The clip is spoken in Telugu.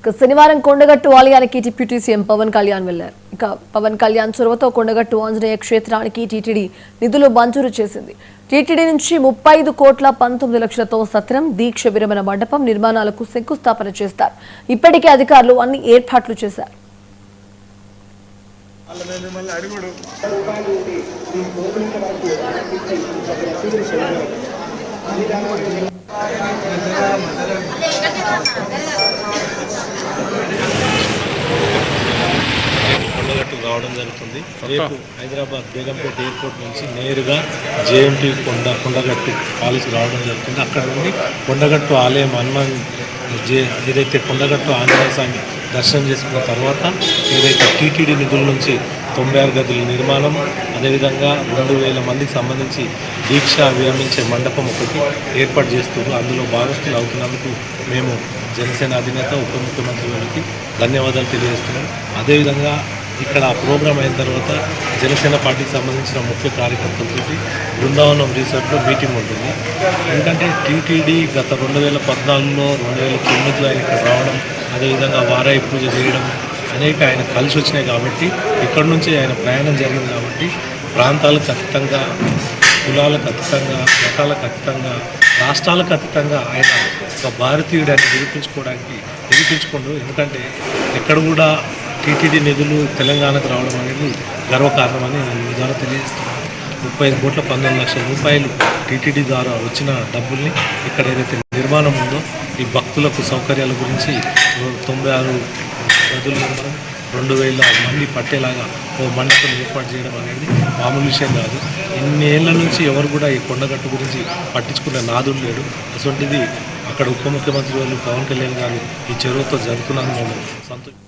శనివారం కొండగట్టు ఆలయానికి డిప్యూటీ సీఎం పవన్ కళ్యాణ్ వెళ్లారు. ఇక పవన్ కళ్యాణ్ చొరవతో కొండగట్టు ఆంజనేయ క్షేత్రానికి టీటీడీ నిధులు మంజూరు చేసింది. టీటీడీ నుంచి 35 కోట్ల 19 లక్షలతో సత్రం, దీక్ష విరమణ మండపం నిర్మాణాలకు శంకుస్థాపన చేస్తారు. ఇప్పటికే అధికారులు అన్ని ఏర్పాట్లు చేశారు. కొండగట్టు రావడం జరుగుతుంది. రేపు హైదరాబాద్ బేగంపేట ఎయిర్పోర్ట్ నుంచి నేరుగా జేఎంటీ కొండగట్టు కాలేజీకి రావడం జరుగుతుంది. అక్కడ నుండి కొండగట్టు ఆలయం ఏదైతే కొండగట్టు ఆంజనేయ స్వామి దర్శనం చేసుకున్న తర్వాత ఏదైతే టీటీడీ నిధుల నుంచి 96 గదుల నిర్మాణం, అదేవిధంగా 2000 మందికి సంబంధించి దీక్ష విరమించే మండపం ఒకటి ఏర్పాటు చేస్తున్నారు. అందులో భాగస్తులు అవుతున్నందుకు మేము జనసేన అధినేత ఉప ముఖ్యమంత్రి గారికి ధన్యవాదాలు తెలియజేస్తున్నాం. అదేవిధంగా ఇక్కడ ప్రోగ్రాం అయిన తర్వాత జనసేన పార్టీకి సంబంధించిన ముఖ్య కార్యకర్తలతో బృందావనం రిసార్ట్లో మీటింగ్ ఉంటుంది. ఎందుకంటే టీటీడీ గత 2014లో 2009లో ఆయన ఇక్కడ రావడం, అదేవిధంగా వారాయి పూజ చేయడం అనేక ఆయన కలిసి వచ్చినాయి. కాబట్టి ఇక్కడ నుంచి ఆయన ప్రయాణం జరిగింది. కాబట్టి ప్రాంతాలకు అతీతంగా, కులాలకు అతీతంగా, మతాలకు అతీతంగా, రాష్ట్రాలకు అతీతంగా ఆయన ఒక భారతీయుడాన్ని నిరూపించుకుంటూ ఎందుకంటే ఎక్కడ కూడా టీటీడీ నిధులు తెలంగాణకు రావడం అనేది గర్వకారణమని నేను మీ ద్వారా తెలియజేస్తున్నాను. 35 కోట్ల 19 లక్షల రూపాయలు టీటీడీ ద్వారా వచ్చిన డబ్బుల్ని ఇక్కడ ఏదైతే నిర్మాణం ఉందో ఈ భక్తులకు సౌకర్యాల గురించి 96 గదుల నిర్మాణం, 2000 మంది పట్టేలాగా ఓ మండపం ఏర్పాటు చేయడం అనేది మామూలు విషయం కాదు. ఇన్ని ఏళ్ల నుంచి ఎవరు కూడా ఈ కొండగట్టు గురించి పట్టించుకునే నాదుడు లేడు. అటువంటిది అక్కడ ఉప ముఖ్యమంత్రి వాళ్ళు పవన్ కళ్యాణ్ గారు ఈ చెరువుతో జరుగుతున్నాను మేము సంతోషం.